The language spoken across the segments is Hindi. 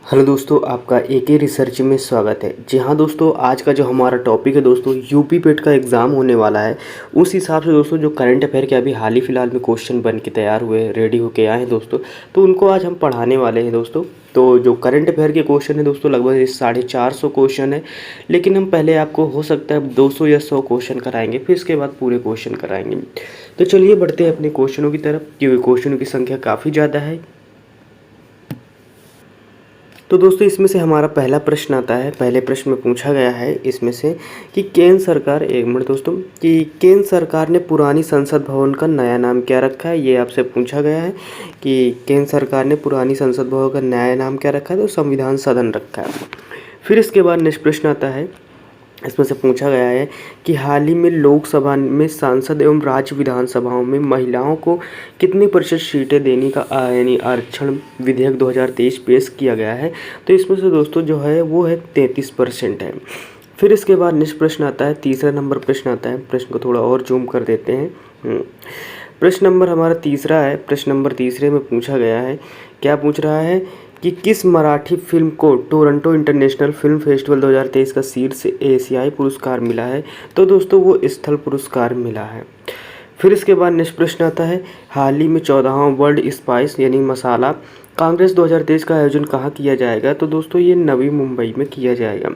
हेलो दोस्तों, आपका एके रिसर्च में स्वागत है। जी हाँ दोस्तों, आज का जो हमारा टॉपिक है दोस्तों, यूपी पेट का एग्ज़ाम होने वाला है। उस हिसाब से दोस्तों जो करंट अफेयर के अभी हाल ही फिलहाल में क्वेश्चन बन के तैयार हुए, रेडी होके आए हैं दोस्तों, तो उनको आज हम पढ़ाने वाले हैं दोस्तों। तो जो करंट अफेयर के क्वेश्चन है दोस्तों, लगभग 450 क्वेश्चन है। लेकिन हम पहले आपको हो सकता है 200 या 100 क्वेश्चन कराएंगे, फिर इसके बाद पूरे क्वेश्चन कराएंगे। तो चलिए बढ़ते हैं अपने क्वेश्चनों की तरफ, क्योंकि क्वेश्चनों की संख्या काफ़ी ज़्यादा है। तो दोस्तों इसमें से हमारा पहला प्रश्न आता है। पहले प्रश्न में पूछा गया है इसमें से कि केंद्र सरकार, एक मिनट दोस्तों, कि केंद्र सरकार ने पुरानी संसद भवन का नया नाम क्या रखा है। ये आपसे पूछा गया है कि केंद्र सरकार ने पुरानी संसद भवन का नया नाम क्या रखा है, तो संविधान सदन रखा है। फिर इसके बाद नेक्स्ट प्रश्न आता है, इसमें से पूछा गया है कि हाल ही में लोकसभा में सांसद एवं राज्य विधानसभाओं में महिलाओं को कितनी प्रतिशत सीटें देने का यानी आरक्षण विधेयक 2023 पेश किया गया है। तो इसमें से दोस्तों जो है वो है 33% है। फिर इसके बाद नेक्स्ट प्रश्न आता है, तीसरा नंबर प्रश्न आता है। प्रश्न को थोड़ा और जूम कर देते हैं। प्रश्न नंबर हमारा तीसरा है। प्रश्न नंबर तीसरे में पूछा गया है, क्या पूछ रहा है कि किस मराठी फिल्म को टोरंटो इंटरनेशनल फिल्म फेस्टिवल 2023 का शीर्ष एशियाई पुरस्कार मिला है। तो दोस्तों वो स्थल पुरस्कार मिला है। फिर इसके बाद नेक्स्ट प्रश्न आता है, हाल ही में 14वां वर्ल्ड स्पाइस यानी मसाला कांग्रेस 2023 का आयोजन कहाँ किया जाएगा। तो दोस्तों ये नवी मुंबई में किया जाएगा।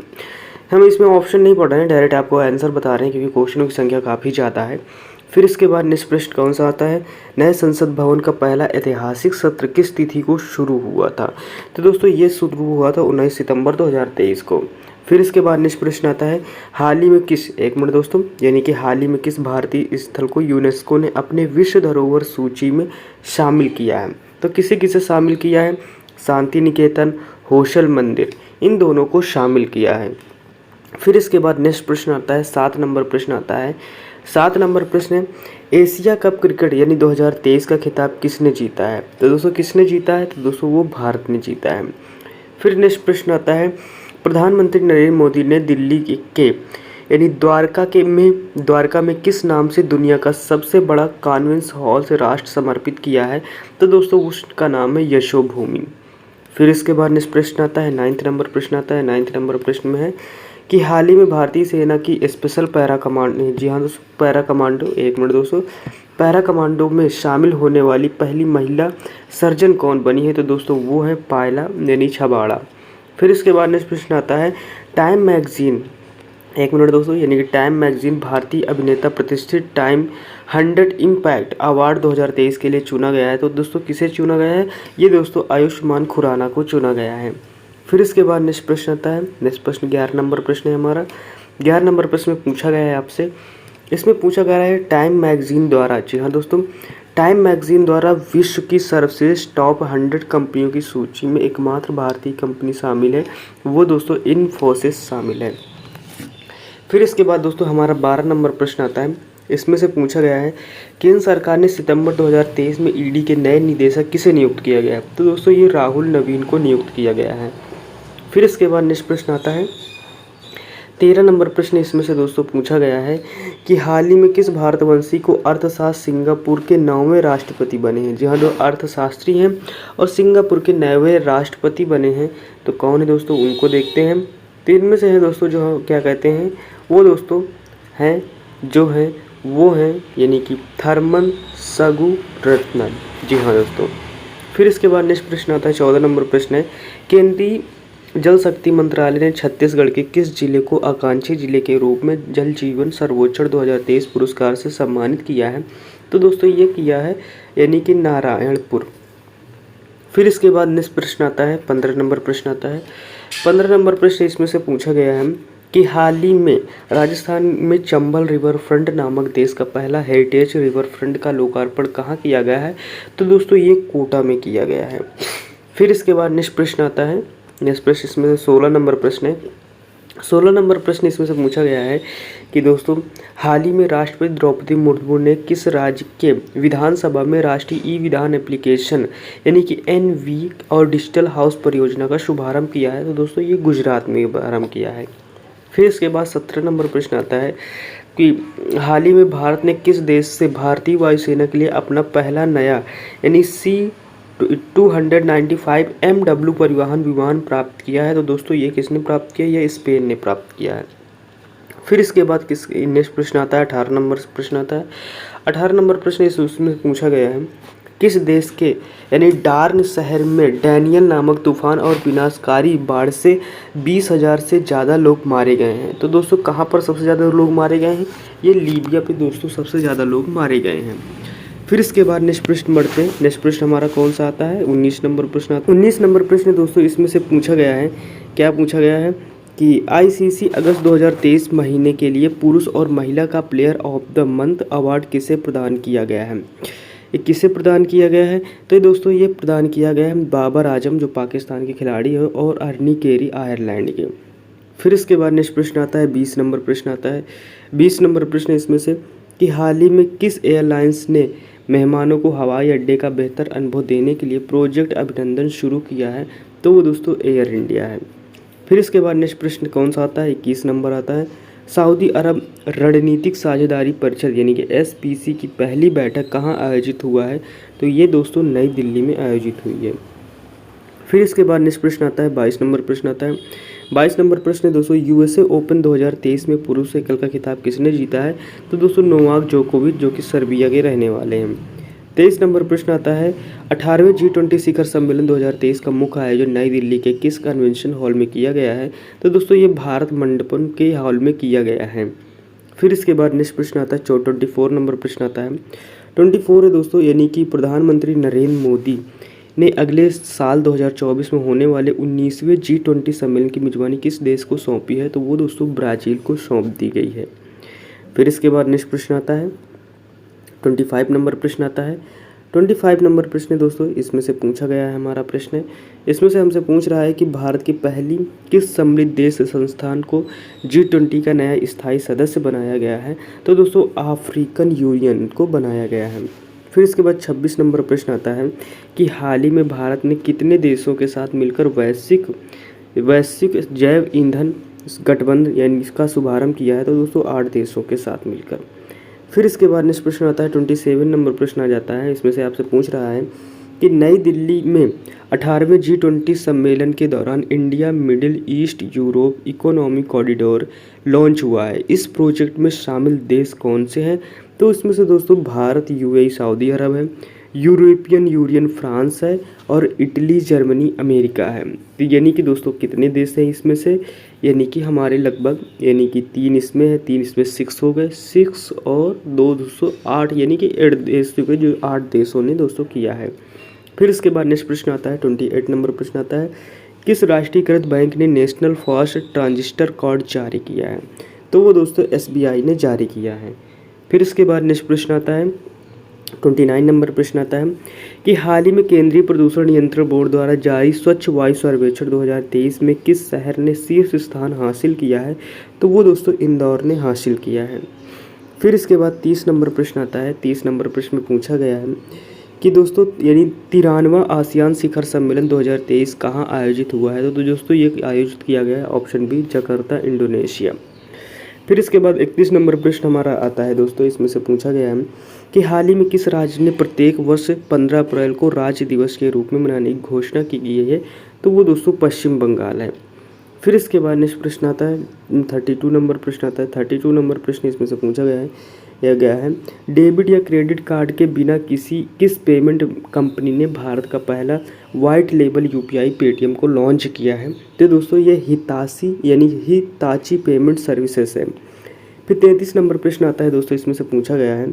हम इसमें ऑप्शन नहीं पढ़ रहे हैं, डायरेक्ट आपको आंसर बता रहे हैं, क्योंकि क्वेश्चनों की संख्या काफ़ी ज़्यादा है। फिर इसके बाद नेक्स्ट प्रश्न कौन सा आता है, नए संसद भवन का पहला ऐतिहासिक सत्र किस तिथि को शुरू हुआ था। तो दोस्तों ये शुरू हुआ था 19 सितंबर 2023 को। फिर इसके बाद नेक्स्ट प्रश्न आता है, हाल ही में किस, एक मिनट दोस्तों, यानी कि हाल ही में किस भारतीय स्थल को यूनेस्को ने अपने विश्व धरोहर सूची में शामिल किया है। तो किसे किसे शामिल किया है, शांति निकेतन, होशल मंदिर, इन दोनों को शामिल किया है। फिर इसके बाद नेक्स्ट प्रश्न आता है, 7 नंबर प्रश्न आता है। 7 नंबर प्रश्न है, एशिया कप क्रिकेट यानी 2023 का खिताब किसने जीता है। तो दोस्तों किसने जीता है, तो दोस्तों वो भारत ने जीता है। फिर नेक्स्ट प्रश्न आता है, प्रधानमंत्री नरेंद्र मोदी ने दिल्ली के यानी द्वारका में किस नाम से दुनिया का सबसे बड़ा कॉन्वेंस हॉल से राष्ट्र समर्पित किया है। तो दोस्तों उसका नाम है यशोभूमि। फिर इसके बाद नेक्स्ट प्रश्न आता है, 9 नंबर प्रश्न आता है। 9 नंबर प्रश्न में है कि हाल ही में भारतीय सेना की स्पेशल पैरा कमांडो, जी हाँ दोस्तों पैरा कमांडो, एक मिनट दोस्तों, पैरा कमांडो में शामिल होने वाली पहली महिला सर्जन कौन बनी है। तो दोस्तों वो है पायला यानी छबाड़ा। फिर इसके बाद नेक्स्ट प्रश्न आता है, टाइम मैगजीन, एक मिनट दोस्तों, यानी कि टाइम मैगजीन भारतीय अभिनेता प्रतिष्ठित टाइम 100 इम्पैक्ट अवार्ड 2023 के लिए चुना गया है। तो दोस्तों किसे चुना गया है, ये दोस्तों आयुष्मान खुराना को चुना गया है। फिर इसके बाद नेक्स्ट प्रश्न आता है, नेक्स्ट प्रश्न 11 नंबर प्रश्न है हमारा। 11 नंबर प्रश्न में पूछा गया है आपसे, इसमें पूछा गया है टाइम मैगजीन द्वारा, जी हाँ दोस्तों, टाइम मैगजीन द्वारा विश्व की सर्वश्रेष्ठ टॉप 100 कंपनियों की सूची में एकमात्र भारतीय कंपनी शामिल है, वो दोस्तों इन्फोसिस शामिल है। फिर इसके बाद दोस्तों हमारा 12 नंबर प्रश्न आता है। इसमें से पूछा गया है, केंद्र सरकार ने सितंबर 2023 में ईडी के नए निदेशक किसे नियुक्त किया गया है। तो दोस्तों ये राहुल नवीन को नियुक्त किया गया है। फिर इसके बाद नेक्स्ट प्रश्न आता है, 13 नंबर प्रश्न इसमें से दोस्तों पूछा गया है कि हाल ही में किस भारतवंशी को अर्थशास्त्र सिंगापुर के 9वें राष्ट्रपति बने हैं। जी हाँ, जो अर्थशास्त्री हैं और सिंगापुर के 9वें राष्ट्रपति बने हैं, तो कौन है दोस्तों, उनको देखते हैं। तो इनमें से है दोस्तों जो क्या कहते हैं, वो दोस्तों हैं जो हैं वो हैं यानी कि थर्मन सगुरत्नन, जी हाँ दोस्तों। फिर इसके बाद नेक्स्ट प्रश्न आता है, 14 नंबर प्रश्न है, केंद्रीय जल शक्ति मंत्रालय ने छत्तीसगढ़ के किस जिले को आकांक्षी जिले के रूप में जल जीवन सर्वोच्च 2023 पुरस्कार से सम्मानित किया है। तो दोस्तों ये किया है यानी कि नारायणपुर। फिर इसके बाद नेक्स्ट प्रश्न आता है, 15 नंबर प्रश्न आता है। 15 नंबर प्रश्न इसमें से पूछा गया है कि हाल ही में राजस्थान में चंबल रिवर फ्रंट नामक देश का पहला हेरिटेज रिवर फ्रंट का लोकार्पण कहाँ किया गया है। तो दोस्तों ये कोटा में किया गया है। फिर इसके बाद नेक्स्ट प्रश्न आता है, नेक्स्ट प्रश्न इसमें से 16 नंबर प्रश्न है। 16 नंबर प्रश्न इसमें से पूछा गया है कि दोस्तों हाल ही में राष्ट्रपति द्रौपदी मुर्मू ने किस राज्य के विधानसभा में राष्ट्रीय ई विधान एप्लीकेशन यानी कि NV और डिजिटल हाउस परियोजना का शुभारंभ किया है। तो दोस्तों ये गुजरात में शुभारंभ किया है। फिर इसके बाद 17 नंबर प्रश्न आता है कि हाल ही में भारत ने किस देश से भारतीय वायुसेना के लिए अपना पहला नया यानी 295 MW परिवहन विमान प्राप्त किया है। तो दोस्तों ये किसने प्राप्त किया? ये स्पेन ने प्राप्त किया है। फिर इसके बाद किस नेक्स्ट प्रश्न आता है, 18 नंबर प्रश्न आता है। 18 नंबर प्रश्न उसमें पूछा गया है, किस देश के यानी डार्न शहर में डैनियल नामक तूफान और विनाशकारी बाढ़ से 20,000 से ज़्यादा लोग मारे गए हैं। तो दोस्तों कहाँ पर सबसे ज़्यादा लोग मारे गए हैं? ये लीबिया पे दोस्तों सबसे ज़्यादा लोग मारे गए हैं। फिर इसके बाद नेक्स्ट प्रश्न बढ़ते हैं। नेक्स्ट प्रश्न हमारा कौन सा आता है? 19 नंबर प्रश्न आता है। 19 नंबर प्रश्न दोस्तों इसमें से पूछा गया है, क्या पूछा गया है कि आईसीसी अगस्त 2023 महीने के लिए पुरुष और महिला का player of the month award किसे प्रदान किया गया है? ये किसे प्रदान किया गया है? तो दोस्तों ये प्रदान किया गया है बाबर आजम जो पाकिस्तान के खिलाड़ी है और अर्नी केरी आयरलैंड के। फिर इसके बाद नेक्स्ट प्रश्न आता है, 20 नंबर प्रश्न आता है। 20 नंबर प्रश्न इसमें से कि हाल ही में किस एयरलाइंस ने मेहमानों को हवाई अड्डे का बेहतर अनुभव देने के लिए प्रोजेक्ट अभिनंदन शुरू किया है? तो वो दोस्तों एयर इंडिया है। फिर इसके बाद नेक्स्ट प्रश्न कौन सा आता है? 21 नंबर आता है। सऊदी अरब रणनीतिक साझेदारी परिषद यानी कि SPC की पहली बैठक कहाँ आयोजित हुआ है? तो ये दोस्तों नई दिल्ली में आयोजित हुई है। फिर इसके बाद नेक्स्ट प्रश्न आता है, 22 नंबर प्रश्न आता है। 22 नंबर प्रश्न दोस्तों USA ओपन 2023 में पुरुष एकल का खिताब किसने जीता है? तो दोस्तों नोवाक जोकोविच जो कि सर्बिया के रहने वाले हैं। 23 नंबर प्रश्न आता है, 18वें G20 शिखर सम्मेलन 2023 का मुख्य आयोजन नई दिल्ली के किस कन्वेंशन हॉल में किया गया है? तो दोस्तों ये भारत मंडपम के हॉल में किया गया है। फिर इसके बाद नेक्स्ट प्रश्न आता है, 24 नंबर प्रश्न आता है। 24 है दोस्तों यानी कि प्रधानमंत्री नरेंद्र मोदी ने अगले साल 2024 में होने वाले 19वें G20 सम्मेलन की मेजबानी किस देश को सौंपी है? तो वो दोस्तों ब्राज़ील को सौंप दी गई है। फिर इसके बाद नेक्स्ट प्रश्न आता है, 25 नंबर प्रश्न आता है। 25 नंबर प्रश्न दोस्तों इसमें से पूछा गया है हमारा प्रश्न, इसमें से हमसे पूछ रहा है कि भारत की पहली किस समृद्ध देश संस्थान को G20 का नया स्थायी सदस्य बनाया गया है? तो दोस्तों अफ्रीकन यूनियन को बनाया गया है। फिर इसके बाद 26 नंबर प्रश्न आता है कि हाल ही में भारत ने कितने देशों के साथ मिलकर वैश्विक जैव ईंधन गठबंधन यानी इसका शुभारंभ किया है? तो दोस्तों 8 देशों के साथ मिलकर। फिर इसके बाद नेक्स्ट प्रश्न आता है, 27 नंबर प्रश्न आ जाता है। इसमें से आपसे पूछ रहा है कि नई दिल्ली में 18वें G20 सम्मेलन के दौरान India middle east Europe economic corridor launch हुआ है। इस प्रोजेक्ट में शामिल देश कौन से हैं? तो इसमें से दोस्तों भारत, UAE सऊदी अरब है, यूरोपियन यूनियन फ्रांस है और इटली जर्मनी अमेरिका है। तो यानी कि दोस्तों कितने देश हैं इसमें से? यानी कि हमारे लगभग यानी कि 3 इसमें है, 3 इसमें 6 हो गए, 6 और 2 दोस्तों 8 यानी कि 8 देश के जो 8 देशों ने दोस्तों किया है। फिर इसके बाद नेक्स्ट प्रश्न आता है, 28 नंबर प्रश्न आता है, किस राष्ट्रीयकृत बैंक ने नेशनल फास्ट ट्रांजिस्टर कार्ड जारी किया है? तो वो दोस्तों SBI ने जारी किया है। फिर इसके बाद नेक्स्ट प्रश्न आता है, 29 नंबर प्रश्न आता है कि हाल ही में केंद्रीय प्रदूषण नियंत्रण बोर्ड द्वारा जारी स्वच्छ वायु सर्वेक्षण 2023 में किस शहर ने शीर्ष स्थान हासिल किया है? तो वो दोस्तों इंदौर ने हासिल किया है। फिर इसके बाद 30 नंबर प्रश्न आता है। 30 नंबर प्रश्न में पूछा गया है कि दोस्तों यानी 93वां आसियान शिखर सम्मेलन 2023 कहाँ आयोजित हुआ है? तो दोस्तों ये आयोजित किया गया है ऑप्शन बी जकार्ता इंडोनेशिया। फिर इसके बाद 31 नंबर प्रश्न हमारा आता है दोस्तों, इसमें से पूछा गया है कि हाल ही में किस राज्य ने प्रत्येक वर्ष 15 अप्रैल को राज्य दिवस के रूप में मनाने की घोषणा की गई है? तो वो दोस्तों पश्चिम बंगाल है। फिर इसके बाद नेक्स्ट प्रश्न आता है, 32 नंबर प्रश्न आता है। 32 नंबर प्रश्न इसमें से पूछा गया है डेबिट या क्रेडिट कार्ड के बिना किस पेमेंट कंपनी ने भारत का पहला वाइट लेबल UPI पेटीएम को लॉन्च किया है? तो दोस्तों ये हिताची पेमेंट सर्विसेज है। फिर 33 नंबर प्रश्न आता है दोस्तों, इसमें से पूछा गया है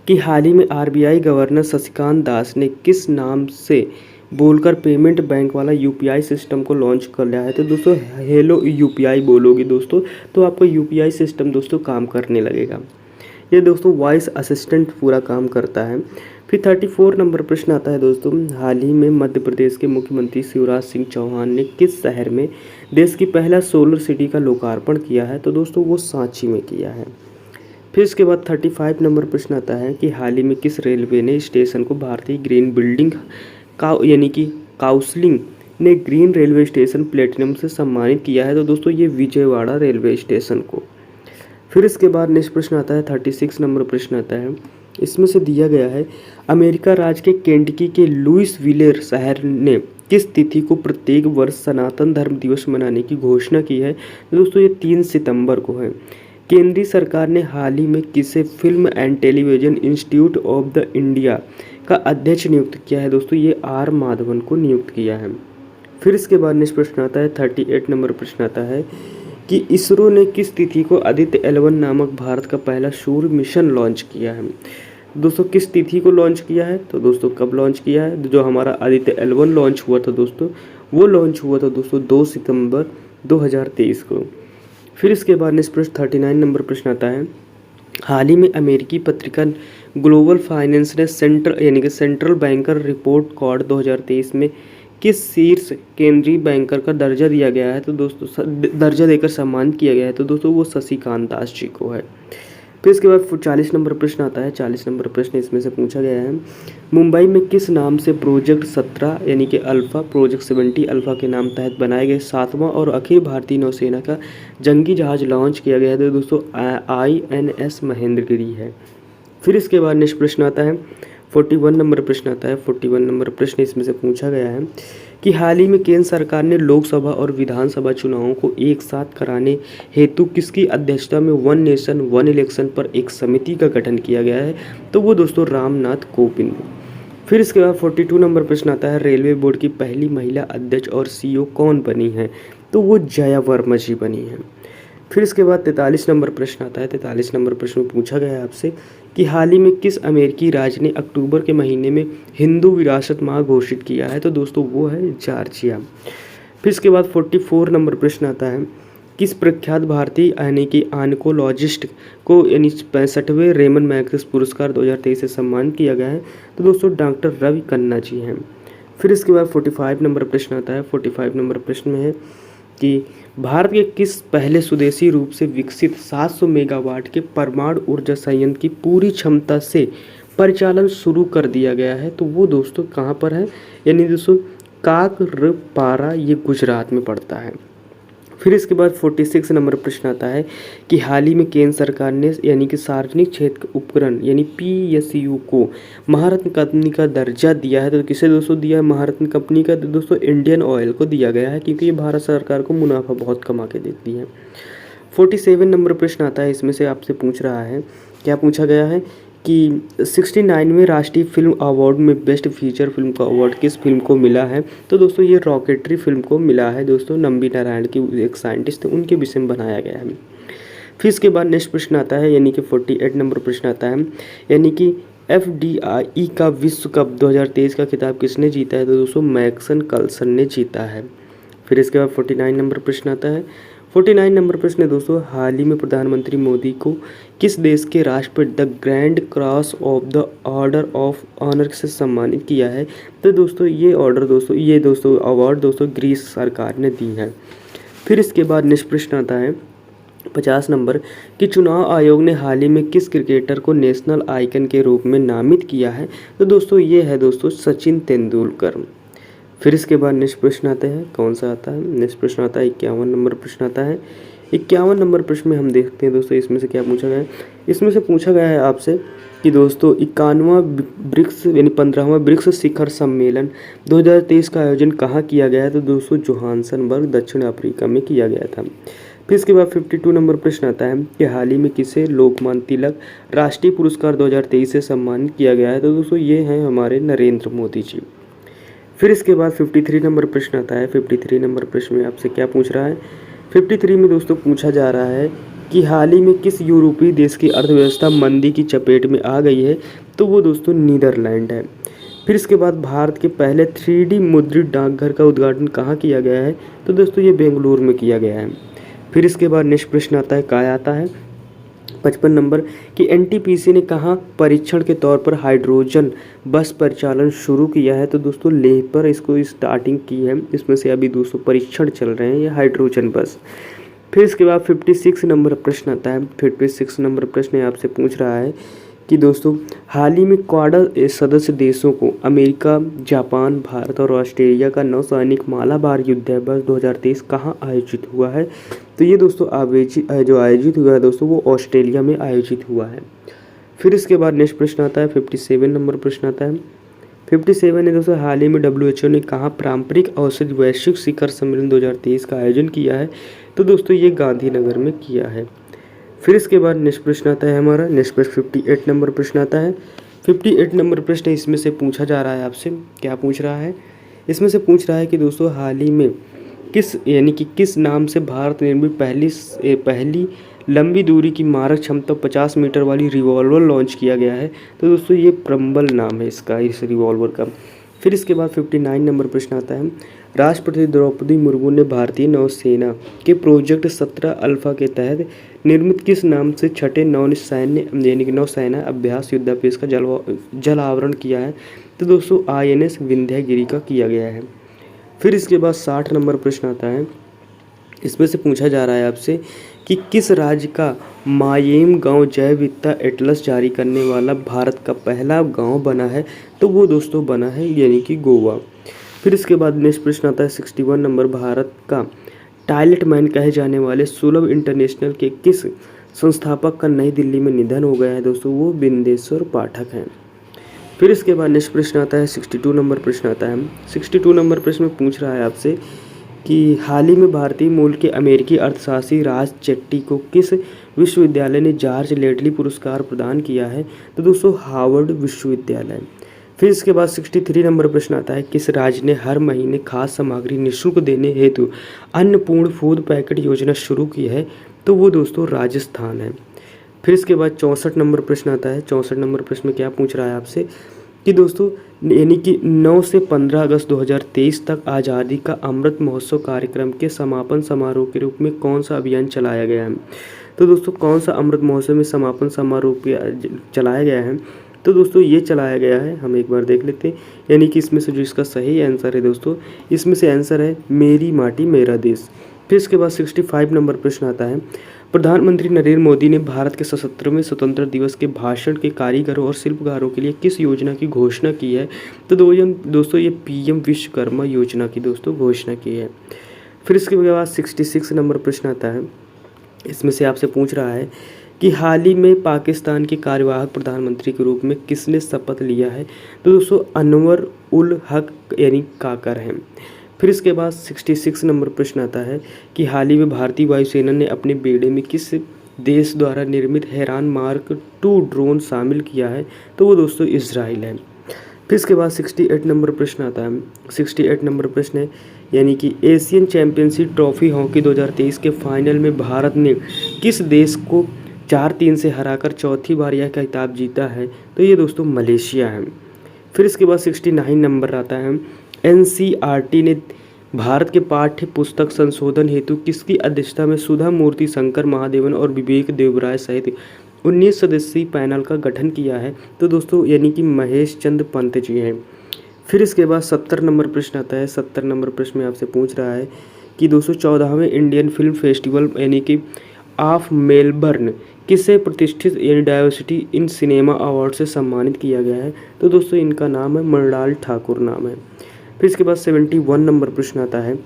कि हाल ही में RBI गवर्नर शशिकांत दास ने किस नाम से बोलकर पेमेंट बैंक वाला UPI सिस्टम को लॉन्च कर लिया है? तो दोस्तों हेलो UPI बोलोगे दोस्तों तो आपका UPI सिस्टम दोस्तों काम करने लगेगा। ये दोस्तों वॉइस असिस्टेंट पूरा काम करता है। फिर 34 नंबर प्रश्न आता है दोस्तों, हाल ही में मध्य प्रदेश के मुख्यमंत्री शिवराज सिंह चौहान ने किस शहर में देश की पहला सोलर सिटी का लोकार्पण किया है? तो दोस्तों वो सांची में किया है। फिर इसके बाद 35 नंबर प्रश्न आता है कि हाल ही में किस रेलवे ने स्टेशन को भारतीय ग्रीन बिल्डिंग यानी कि काउंसिलिंग ने ग्रीन रेलवे स्टेशन प्लेटिनम से सम्मानित किया है? तो दोस्तों ये विजयवाड़ा रेलवे स्टेशन को। फिर इसके बाद नेक्स्ट प्रश्न आता है 36 नंबर प्रश्न आता है इसमें से दिया गया है अमेरिका राज्य के केंटकी के लुइसविले शहर ने किस तिथि को प्रत्येक वर्ष सनातन धर्म दिवस मनाने की घोषणा की है। तो दोस्तों ये 3 सितंबर को है। केंद्रीय सरकार ने हाल ही में किसे film and television institute of the India का अध्यक्ष नियुक्त किया है। दोस्तों ये आर माधवन को नियुक्त किया है। फिर इसके बाद नेक्स्ट प्रश्न आता है 38 नंबर प्रश्न आता है कि इसरो ने किस तिथि को आदित्य L1 नामक भारत का पहला सूर्य मिशन लॉन्च किया है। दोस्तों किस तिथि को लॉन्च किया है, तो दोस्तों कब लॉन्च किया है। जो हमारा आदित्य L1 लॉन्च हुआ था दोस्तों, वो लॉन्च हुआ था दोस्तों 2 सितंबर 2023 को। फिर इसके बाद नेक्स्ट प्रश्न 39 नंबर प्रश्न आता है, हाल ही में अमेरिकी पत्रिका ग्लोबल फाइनेंस ने सेंट्रल बैंकर रिपोर्ट कार्ड 2023 में किस शीर्ष केंद्रीय बैंकर का दर्जा दिया गया है। तो दोस्तों दर्जा देकर सम्मानित किया गया है, तो दोस्तों वो शशिकांत दास जी को है। फिर इसके बाद 40 नंबर प्रश्न आता है। 40 नंबर प्रश्न इसमें से पूछा गया है, मुंबई में किस नाम से प्रोजेक्ट 17 यानी कि अल्फा प्रोजेक्ट 70 अल्फा के नाम तहत बनाए गए 7वां और अखिल भारतीय नौसेना का जंगी जहाज लॉन्च किया गया है। तो दोस्तों INS महेंद्रगिरी है। फिर इसके बाद नेक्स्ट प्रश्न आता है 41 नंबर प्रश्न आता है। 41 नंबर प्रश्न इसमें से पूछा गया है कि हाल ही में केंद्र सरकार ने लोकसभा और विधानसभा चुनावों को एक साथ कराने हेतु किसकी अध्यक्षता में वन नेशन वन इलेक्शन पर एक समिति का गठन किया गया है। तो वो दोस्तों रामनाथ कोविंद। फिर इसके बाद 42 नंबर प्रश्न आता है, रेलवे बोर्ड की पहली महिला अध्यक्ष और CEO कौन बनी है। तो वो जया वर्मा जी बनी है। फिर इसके बाद 43 नंबर प्रश्न आता है। 43 नंबर प्रश्न में पूछा गया है आपसे कि हाल ही में किस अमेरिकी राज्य ने अक्टूबर के महीने में हिंदू विरासत माह घोषित किया है। तो दोस्तों वो है जॉर्जिया। फिर इसके बाद 44 नंबर प्रश्न आता है, किस प्रख्यात भारतीय यानी कि ऑन्कोलॉजिस्ट को यानी 65वें रेमन मैग्सेस पुरस्कार 2023 से सम्मानित किया गया है। तो दोस्तों डॉक्टर रवि खन्ना जी हैं। फिर इसके बाद 45 नंबर प्रश्न आता है। 45 नंबर प्रश्न में है कि भारत के किस पहले स्वदेशी रूप से विकसित 700 मेगावाट के परमाणु ऊर्जा संयंत्र की पूरी क्षमता से परिचालन शुरू कर दिया गया है। तो वो दोस्तों कहाँ पर है, यानी दोस्तों काकरपारा, ये गुजरात में पड़ता है। फिर इसके बाद 46 नंबर प्रश्न आता है कि हाल ही में केंद्र सरकार ने यानी कि सार्वजनिक क्षेत्र उपक्रम यानी PSU को महारत्न कंपनी का दर्जा दिया है। तो किसे दोस्तों दिया है महारत्न कंपनी का, तो दोस्तों इंडियन ऑयल को दिया गया है, क्योंकि ये भारत सरकार को मुनाफा बहुत कमा के देती है। 47 नंबर प्रश्न आता है। इसमें से आपसे पूछ रहा है, क्या पूछा गया है कि 69वें राष्ट्रीय फिल्म अवार्ड में बेस्ट फीचर फिल्म का अवार्ड किस फिल्म को मिला है। तो दोस्तों ये रॉकेटरी फिल्म को मिला है। दोस्तों नंबी नारायण की एक साइंटिस्ट थे, उनके विषय में बनाया गया है। फिर इसके बाद नेक्स्ट प्रश्न आता है, यानी कि 48 नंबर प्रश्न आता है, यानी कि FDI का विश्व कप 2023 का खिताब किसने जीता है। तो दोस्तों मैक्सन कार्लसन ने जीता है। फिर इसके बाद 49 नंबर प्रश्न आता है। 49 नंबर प्रश्न है दोस्तों, हाल ही में प्रधानमंत्री मोदी को किस देश के राष्ट्रपति the grand cross of the order of honour से सम्मानित किया है। तो दोस्तों ये अवार्ड दोस्तों ग्रीस सरकार ने दी है। फिर इसके बाद नेक्स्ट प्रश्न आता है 50 नंबर कि चुनाव आयोग ने हाल ही में किस क्रिकेटर को नेशनल आइकन के रूप में नामित किया है। तो दोस्तों ये है दोस्तों सचिन तेंदुलकर। फिर इसके बाद नेक्स्ट प्रश्न आता है, कौन सा आता है, नेक्स्ट प्रश्न आता है 51 नंबर प्रश्न आता है। 51 नंबर प्रश्न में हम देखते हैं दोस्तों इसमें से क्या पूछा गया है। इसमें से पूछा गया है आपसे कि दोस्तों 51वां ब्रिक्स यानी 15वां ब्रिक्स शिखर सम्मेलन 2023 का आयोजन कहाँ किया गया है। तो दोस्तों जोहान्सबर्ग दक्षिण अफ्रीका में किया गया था। फिर इसके बाद 52 नंबर प्रश्न आता है कि हाल ही में किसे लोकमान्य तिलक राष्ट्रीय पुरस्कार 2023 से सम्मानित किया गया है। तो दोस्तों ये हैं हमारे नरेंद्र मोदी जी। फिर इसके बाद 53 नंबर प्रश्न आता है। 53 नंबर प्रश्न में आपसे क्या पूछ रहा है, 53 में दोस्तों पूछा जा रहा है कि हाल ही में किस यूरोपीय देश की अर्थव्यवस्था मंदी की चपेट में आ गई है। तो वो दोस्तों नीदरलैंड है। फिर इसके बाद भारत के पहले 3D मुद्रित डाकघर का उद्घाटन कहाँ किया गया है। तो दोस्तों ये बेंगलुरु में किया गया है। फिर इसके बाद नेक्स्ट प्रश्न आता है, क्या आता है 55 नंबर कि NTPC ने कहाँ परीक्षण के तौर पर हाइड्रोजन बस परिचालन शुरू किया है। तो दोस्तों लेह पर इसको स्टार्टिंग की है। इसमें से अभी दोस्तों परीक्षण चल रहे हैं ये हाइड्रोजन बस। फिर इसके बाद 56 नंबर प्रश्न आता है। 56 नंबर प्रश्न आपसे पूछ रहा है कि दोस्तों हाल ही में क्वाड सदस्य देशों को अमेरिका, जापान, भारत और ऑस्ट्रेलिया का नौसैनिक मालाबार युद्धाभ्यास 2023 कहाँ आयोजित हुआ है। तो ये दोस्तों आयोजित हुआ है दोस्तों वो ऑस्ट्रेलिया में आयोजित हुआ है। फिर इसके बाद नेक्स्ट प्रश्न आता है 57 नंबर प्रश्न आता है। 57 है दोस्तों, हाल ही में WHO ने कहाँ पारंपरिक औषधि वैश्विक शिखर सम्मेलन 2023 का आयोजन किया है? तो दोस्तों ये गांधीनगर में किया है। फिर इसके बाद नेक्स्ट प्रश्न आता है हमारा, नेक्स्ट प्रश्न 58 नंबर प्रश्न आता है। 58 नंबर प्रश्न इसमें से पूछा जा रहा है आपसे, क्या पूछ रहा है? इसमें से पूछ रहा है कि दोस्तों हाल ही में किस नाम से भारत निर्मित पहली लंबी दूरी की मारक क्षमता 50 मीटर वाली रिवॉल्वर लॉन्च किया गया है? तो दोस्तों ये प्रंबल नाम है इसका, इस रिवॉल्वर का। फिर इसके बाद 59 नंबर प्रश्न आता है। राष्ट्रपति द्रौपदी मुर्मू ने भारतीय नौसेना के प्रोजेक्ट 17 अल्फा के तहत निर्मित किस नाम से छठे नौसेना अभ्यास युद्धाभ्यास का जल आवरण किया है? तो दोस्तों INS विंध्यगिरि का किया गया है। फिर इसके बाद 60 नंबर प्रश्न आता है। इसमें से पूछा जा रहा है आपसे कि किस राज्य का मायेम गांव जैव विविधता एटलस जारी करने वाला भारत का पहला गांव बना है? तो वो दोस्तों बना है यानी कि गोवा। फिर इसके बाद नेक्स्ट प्रश्न आता है 61 नंबर। भारत का टॉयलेट मैन कहे जाने वाले सुलभ इंटरनेशनल के किस संस्थापक का नई दिल्ली में निधन हो गया है? दोस्तों वो बिंदेश्वर पाठक हैं। फिर इसके बाद नेक्स्ट प्रश्न आता है 62 नंबर प्रश्न आता है। 62 नंबर प्रश्न में पूछ रहा है आपसे कि हाल ही में भारतीय मूल के अमेरिकी अर्थशास्त्री राज चेट्टी को किस विश्वविद्यालय ने जॉर्ज लेडली पुरस्कार प्रदान किया है? तो दोस्तों हार्वर्ड विश्वविद्यालय। फिर इसके बाद 63 नंबर प्रश्न आता है। किस राज्य ने हर महीने खाद्य सामग्री निःशुल्क देने हेतु अन्नपूर्ण फूड पैकेट योजना शुरू की है? तो वो दोस्तों राजस्थान है। फिर इसके बाद 64 नंबर प्रश्न आता है। 64 नंबर प्रश्न में क्या पूछ रहा है आपसे कि दोस्तों यानी कि 9 से 15 अगस्त 2023 तक आज़ादी का अमृत महोत्सव कार्यक्रम के समापन समारोह के रूप में कौन सा अभियान चलाया गया है? तो दोस्तों कौन सा अमृत महोत्सव में समापन समारोह चलाया गया है? तो दोस्तों ये चलाया गया है, हम एक बार देख लेते हैं। यानी कि इसमें से जो इसका सही आंसर है दोस्तों, इसमें से आंसर है मेरी माटी मेरा देश। फिर इसके बाद 65 नंबर प्रश्न आता है। प्रधानमंत्री नरेंद्र मोदी ने भारत के 77वें स्वतंत्रता दिवस के भाषण के कारीगरों और शिल्पकारों के लिए किस योजना की घोषणा की है? तो दोस्तों ये PM विश्वकर्मा योजना की दोस्तों घोषणा की है। फिर इसके बाद 66 नंबर प्रश्न आता है। इसमें से आपसे पूछ रहा है कि हाल ही में पाकिस्तान के कार्यवाहक प्रधानमंत्री के रूप में किसने शपथ लिया है? तो दोस्तों अनवर उल हक यानी काकर हैं। फिर इसके बाद 66 नंबर प्रश्न आता है कि हाल ही में भारतीय वायुसेना ने अपने बेड़े में किस देश द्वारा निर्मित हैरान मार्क 2 ड्रोन शामिल किया है? तो वो दोस्तों इजराइल है। फिर इसके बाद 68 नंबर प्रश्न आता है। 68 नंबर प्रश्न है यानी कि एशियन चैंपियनशिप ट्रॉफी हॉकी 2023 के फाइनल में भारत ने किस देश को 4-3 से हराकर चौथी बार यह खिताब जीता है? तो ये दोस्तों मलेशिया है। फिर इसके बाद 69 नंबर आता है। NCERT ने भारत के पाठ्य पुस्तक संशोधन हेतु किसकी अध्यक्षता में सुधा मूर्ति, शंकर महादेवन और विवेक देवराय सहित 19 सदस्यीय पैनल का गठन किया है? तो दोस्तों यानी कि महेश चंद्र पंत जी हैं। फिर इसके बाद 70 नंबर प्रश्न आता है। 70 नंबर प्रश्न में आपसे पूछ रहा है कि दोस्तों 14वें इंडियन फिल्म फेस्टिवल यानी कि ऑफ मेलबर्न किसे प्रतिष्ठित डाइवर्सिटी इन सिनेमा अवार्ड से सम्मानित किया गया है? तो दोस्तों इनका नाम है मृणाल ठाकुर नाम है। फिर इसके बाद 71 नंबर प्रश्न आता है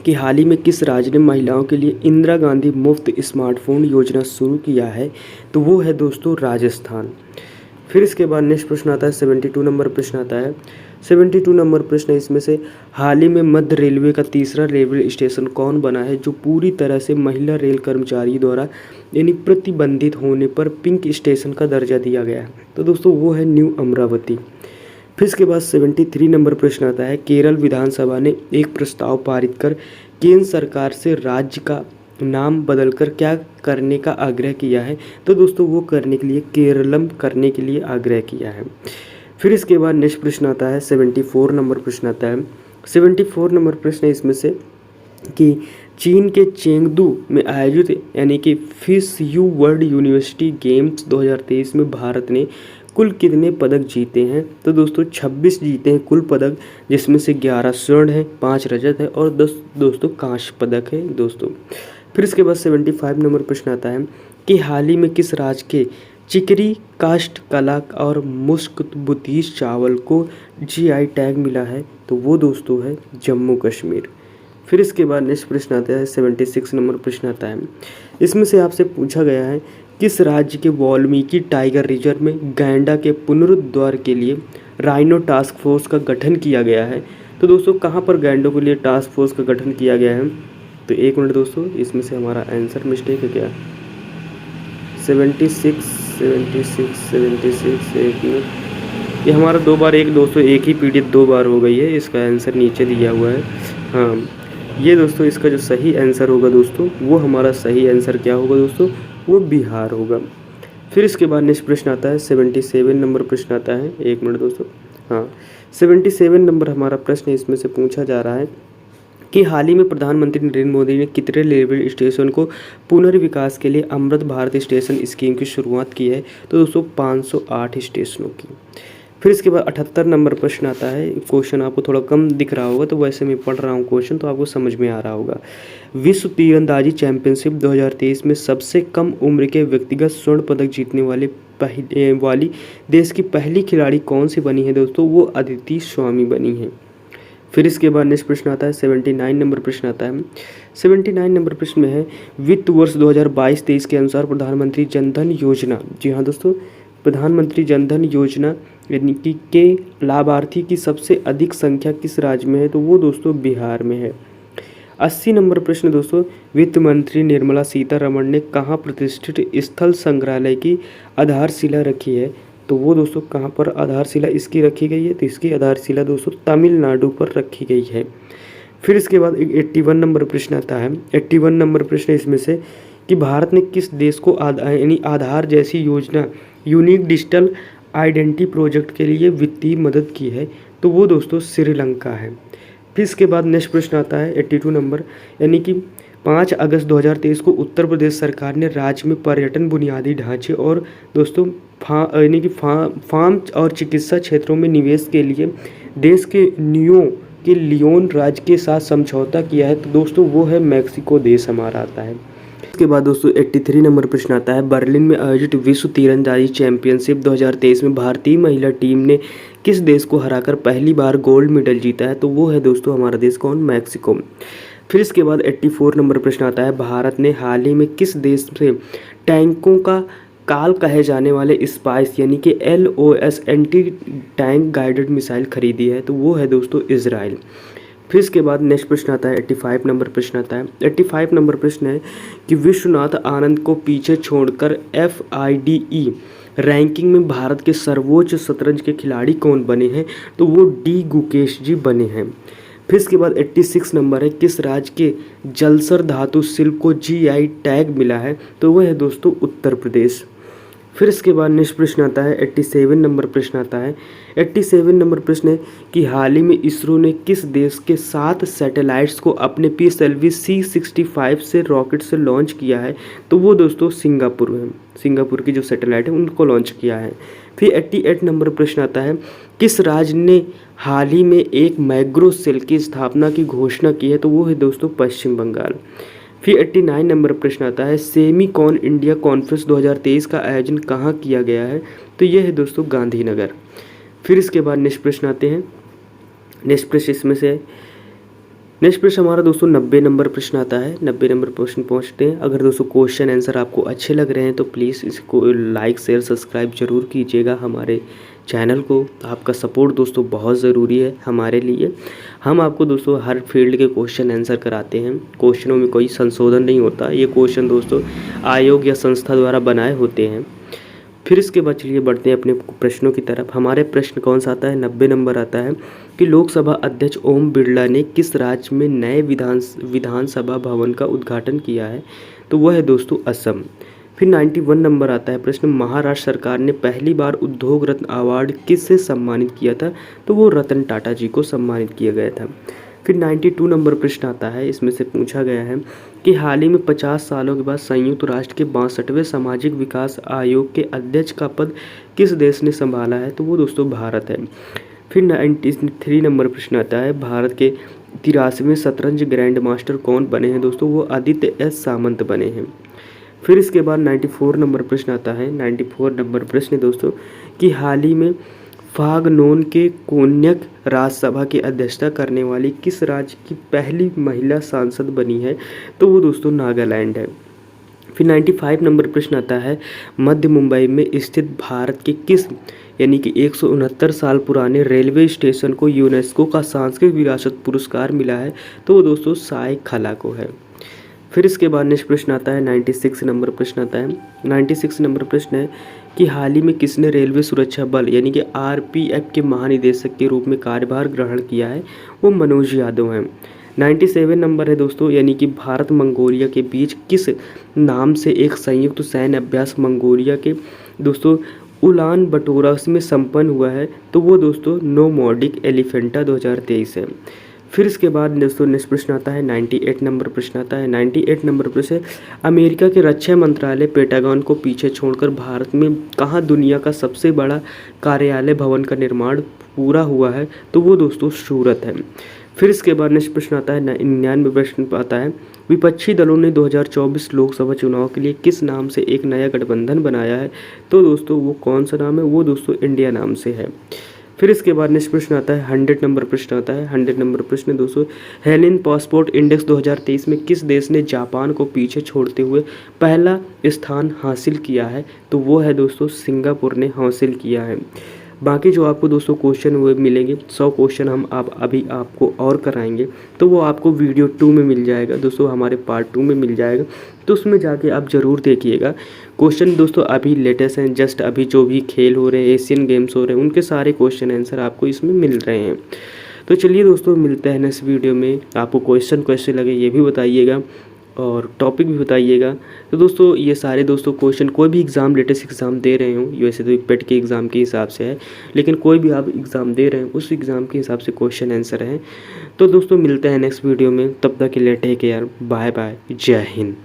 कि हाल ही में किस राज्य ने महिलाओं के लिए इंदिरा गांधी मुफ्त स्मार्टफोन योजना शुरू किया है? तो वो है दोस्तों राजस्थान। फिर इसके बाद नेक्स्ट प्रश्न आता है 72 नंबर प्रश्न आता है। 72 नंबर प्रश्न इसमें से हाल ही में मध्य रेलवे का तीसरा रेलवे स्टेशन कौन बना है जो पूरी तरह से महिला रेल कर्मचारी द्वारा यानी प्रतिबंधित होने पर पिंक स्टेशन का दर्जा दिया गया है? तो दोस्तों वो है न्यू अमरावती। फिर इसके बाद 73 नंबर प्रश्न आता है। केरल विधानसभा ने एक प्रस्ताव पारित कर केंद्र सरकार से राज्य का नाम बदलकर क्या करने का आग्रह किया है? तो दोस्तों वो करने के लिए केरलम करने के लिए आग्रह किया है। फिर इसके बाद नेक्स्ट प्रश्न आता है 74 नंबर प्रश्न आता है। 74 नंबर प्रश्न इसमें से कि चीन के चेंगदू में आयोजित यानी कि FISU वर्ल्ड यूनिवर्सिटी गेम्स 2023 में भारत ने कुल कितने पदक जीते हैं? तो दोस्तों 26 जीते हैं कुल पदक, जिसमें से 11 स्वर्ण है, 5 रजत है और 10 दोस्तों कांस्य पदक है दोस्तों। फिर इसके बाद 75 नंबर प्रश्न आता है कि हाल ही में किस राज्य के चिकरी काष्ठ कला और मुश्क बुतीस चावल को GI टैग मिला है? तो वो दोस्तों है जम्मू कश्मीर। फिर इसके बाद नेक्स्ट प्रश्न आता है 76 नंबर प्रश्न आता है। इसमें से आपसे पूछा गया है किस राज्य के वाल्मीकि टाइगर रिजर्व में गैंडा के पुनरुद्धार के लिए राइनो टास्क फोर्स का गठन किया गया है? तो दोस्तों कहाँ पर गैंडों के लिए टास्क फोर्स का गठन किया गया है? तो एक मिनट दोस्तों, इसमें से हमारा आंसर मिस्टेक है क्या? 76 एक मिनट, ये हमारा 2 बार एक दोस्तों एक ही पीडीएफ 2 बार हो गई है। इसका आंसर नीचे दिया हुआ है। हाँ, ये दोस्तों इसका जो सही आंसर होगा दोस्तों, वो हमारा सही आंसर क्या होगा दोस्तों? वो बिहार होगा। फिर इसके बाद नेक्स्ट प्रश्न आता है 77 नंबर प्रश्न आता है। एक मिनट दोस्तों, हाँ 77 नंबर हमारा प्रश्न इसमें से पूछा जा रहा है कि हाल ही में प्रधानमंत्री नरेंद्र मोदी ने कितने रेलवे स्टेशन को पुनर्विकास के लिए अमृत भारत स्टेशन स्कीम की शुरुआत की है? तो दोस्तों 508 स्टेशनों की। फिर इसके बाद 78 नंबर प्रश्न आता है। क्वेश्चन आपको थोड़ा कम दिख रहा होगा, तो वैसे मैं पढ़ रहा हूँ क्वेश्चन, तो आपको समझ में आ रहा होगा। विश्व तीरंदाजी चैंपियनशिप 2023 में सबसे कम उम्र के व्यक्तिगत स्वर्ण पदक जीतने वाली देश की पहली खिलाड़ी कौन सी बनी है दोस्तों? वो अदिति स्वामी बनी है। फिर इसके बाद नेक्स्ट प्रश्न आता है 79 नंबर प्रश्न आता है। 79 नंबर प्रश्न में है वित्त वर्ष 2022-23 के अनुसार प्रधानमंत्री जनधन योजना, जी हाँ दोस्तों, प्रधानमंत्री जनधन योजना यानी कि के लाभार्थी की सबसे अधिक संख्या किस राज्य में है? तो वो दोस्तों बिहार में है। 80 नंबर प्रश्न दोस्तों, वित्त मंत्री निर्मला सीतारमण ने कहाँ प्रतिष्ठित स्थल संग्रहालय की आधारशिला रखी है? तो वो दोस्तों कहाँ पर आधारशिला इसकी रखी गई है? तो इसकी आधारशिला दोस्तों तमिलनाडु पर रखी गई है। फिर इसके बाद 81 नंबर प्रश्न आता है। 81 नंबर प्रश्न इसमें से कि भारत ने किस देश को आधार जैसी योजना यूनिक डिजिटल आइडेंटिटी प्रोजेक्ट के लिए वित्तीय मदद की है? तो वो दोस्तों श्रीलंका है। फिर इसके बाद नेक्स्ट प्रश्न आता है 82 नंबर, यानी कि 5 अगस्त 2023 को उत्तर प्रदेश सरकार ने राज्य में पर्यटन बुनियादी ढांचे और दोस्तों यानी कि फार्म और चिकित्सा क्षेत्रों में निवेश के लिए देश के लियोन राज्य के साथ समझौता किया है। तो दोस्तों वो है मैक्सिको देश हमारा आता है। इसके बाद दोस्तों 83 नंबर प्रश्न आता है। बर्लिन में आयोजित विश्व तीरंदाजी चैंपियनशिप 2023 में भारतीय महिला टीम ने किस देश को हराकर पहली बार गोल्ड मेडल जीता है? तो वो है दोस्तों हमारा देश कौन? मैक्सिको। फिर इसके बाद 84 नंबर प्रश्न आता है। भारत ने हाल ही में किस देश से टैंकों का काल कहे जाने वाले स्पाइस यानी कि LOS anti tank guided missile खरीदी है? तो वो है दोस्तों इजराइल। फिर इसके बाद नेक्स्ट प्रश्न आता है 85 नंबर प्रश्न आता है। 85 नंबर प्रश्न है कि विश्वनाथ आनंद को पीछे छोड़कर FIDE रैंकिंग में भारत के सर्वोच्च शतरंज के खिलाड़ी कौन बने हैं? तो वो D गुकेश जी बने हैं। फिर इसके बाद 86 नंबर है किस राज्य के जलसर धातु शिल्प को GI टैग मिला है? तो वह है दोस्तों उत्तर प्रदेश। फिर इसके बाद नेक्स्ट प्रश्न आता है 87 नंबर प्रश्न आता है। 87 नंबर प्रश्न है कि हाल ही में इसरो ने किस देश के 7 सैटेलाइट्स को अपने PSLV C65 से रॉकेट से लॉन्च किया है? तो वो दोस्तों सिंगापुर है। सिंगापुर की जो सैटेलाइट है उनको लॉन्च किया है। फिर 88 नंबर प्रश्न आता है किस राज्य ने हाल ही में एक मैग्रो सेल की स्थापना की घोषणा की है? तो वो है दोस्तों पश्चिम बंगाल। फिर 89 नंबर प्रश्न आता है सेमीकॉन इंडिया कॉन्फ्रेंस 2023 का आयोजन कहाँ किया गया है? तो यह है दोस्तों गांधीनगर। फिर इसके बाद नेक्स्ट प्रश्न आते हैं। नेक्स्ट प्रश्न इसमें से नेक्स्ट प्रश्न हमारा दोस्तों 90 नंबर प्रश्न आता है। 90 नंबर प्रश्न पहुँचते हैं। अगर दोस्तों क्वेश्चन आंसर आपको अच्छे लग रहे हैं तो प्लीज़ इसको लाइक शेयर सब्सक्राइब जरूर कीजिएगा हमारे चैनल को। आपका सपोर्ट दोस्तों बहुत ज़रूरी है हमारे लिए। हम आपको दोस्तों हर फील्ड के क्वेश्चन आंसर कराते हैं। क्वेश्चनों में कोई संशोधन नहीं होता। ये क्वेश्चन दोस्तों आयोग या संस्था द्वारा बनाए होते हैं। फिर इसके बाद चलिए बढ़ते हैं अपने प्रश्नों की तरफ। हमारे प्रश्न कौन सा आता है? 90 नंबर आता है कि लोकसभा अध्यक्ष ओम बिरला ने किस राज्य में नए विधानसभा भवन का उद्घाटन किया है? तो वह है दोस्तों असम। फिर 91 नंबर आता है प्रश्न महाराष्ट्र सरकार ने पहली बार उद्योग रत्न अवार्ड किससे सम्मानित किया था? तो वो रतन टाटा जी को सम्मानित किया गया था। फिर 92 नंबर प्रश्न आता है। इसमें से पूछा गया है कि हाल ही में 50 सालों के बाद संयुक्त राष्ट्र के 62वें सामाजिक विकास आयोग के अध्यक्ष का पद किस देश ने संभाला है? तो वो दोस्तों भारत है। फिर 93 नंबर प्रश्न आता है भारत के 83वें शतरंज ग्रैंड मास्टर कौन बने हैं? दोस्तों वो आदित्य S सामंत बने हैं। फिर इसके बाद 94 नंबर प्रश्न आता है। 94 नंबर प्रश्न दोस्तों कि हाल ही में फागनोन के कोन्यक राज्यसभा की अध्यक्षता करने वाली किस राज्य की पहली महिला सांसद बनी है? तो वो दोस्तों नागालैंड है। फिर 95 नंबर प्रश्न आता है, मध्य मुंबई में स्थित भारत के किस यानी कि 169 साल पुराने रेलवे स्टेशन को यूनेस्को का सांस्कृतिक विरासत पुरस्कार मिला है? तो वो दोस्तों साय खला को है। फिर इसके बाद नेक्स्ट प्रश्न आता है 96 नंबर प्रश्न आता है। 96 नंबर प्रश्न है कि हाल ही में किसने रेलवे सुरक्षा बल यानी कि आरपीएफ के महानिदेशक के रूप में कार्यभार ग्रहण किया है? वो मनोज यादव हैं। 97 नंबर है दोस्तों, यानी कि भारत मंगोलिया के बीच किस नाम से एक संयुक्त सैन्य अभ्यास मंगोलिया के दोस्तों उलान बटोरा में संपन्न हुआ है? तो वो दोस्तों नोमोडिक एलिफेंटा 2023 है। फिर इसके बाद दोस्तों नेक्स्ट प्रश्न आता है 98 नंबर प्रश्न आता है। 98 नंबर प्रश्न है, अमेरिका के रक्षा मंत्रालय पेंटागन को पीछे छोड़कर भारत में कहाँ दुनिया का सबसे बड़ा कार्यालय भवन का निर्माण पूरा हुआ है? तो वो दोस्तों सूरत है। फिर इसके बाद नेक्स्ट प्रश्न आता है 99 प्रश्न आता है, विपक्षी दलों ने 2024 लोकसभा चुनाव के लिए किस नाम से एक नया गठबंधन बनाया है? तो दोस्तों वो कौन सा नाम है? वो दोस्तों इंडिया नाम से है। फिर इसके बाद नेक्स्ट प्रश्न आता है 100 नंबर प्रश्न आता है। 100 नंबर प्रश्न दोस्तों, हेलेन पासपोर्ट इंडेक्स 2023 में किस देश ने जापान को पीछे छोड़ते हुए पहला स्थान हासिल किया है? तो वो है दोस्तों सिंगापुर ने हासिल किया है। बाकी जो आपको दोस्तों क्वेश्चन हुए मिलेंगे 100 क्वेश्चन हम अभी आपको और कराएंगे, तो वो आपको वीडियो 2 में मिल जाएगा दोस्तों, हमारे पार्ट 2 में मिल जाएगा, तो उसमें जाके आप ज़रूर देखिएगा। क्वेश्चन दोस्तों अभी लेटेस्ट हैं, जस्ट अभी जो भी खेल हो रहे हैं, एशियन गेम्स हो रहे हैं, उनके सारे क्वेश्चन आंसर आपको इसमें मिल रहे हैं। तो चलिए दोस्तों मिलते हैं नेक्स्ट वीडियो में। आपको क्वेश्चन कैसे लगे ये भी बताइएगा और टॉपिक भी बताइएगा। तो दोस्तों ये सारे दोस्तों क्वेश्चन कोई भी एग्ज़ाम लेटेस्ट एग्ज़ाम दे रहे हो, वैसे तो एक पेट के एग्ज़ाम के हिसाब से है, लेकिन कोई भी आप एग्ज़ाम दे रहे हैं उस एग्ज़ाम के हिसाब से क्वेश्चन आंसर हैं। तो दोस्तों मिलते हैं नेक्स्ट वीडियो में, तब तक के लिए टेक केयर, बाय बाय, जय हिंद।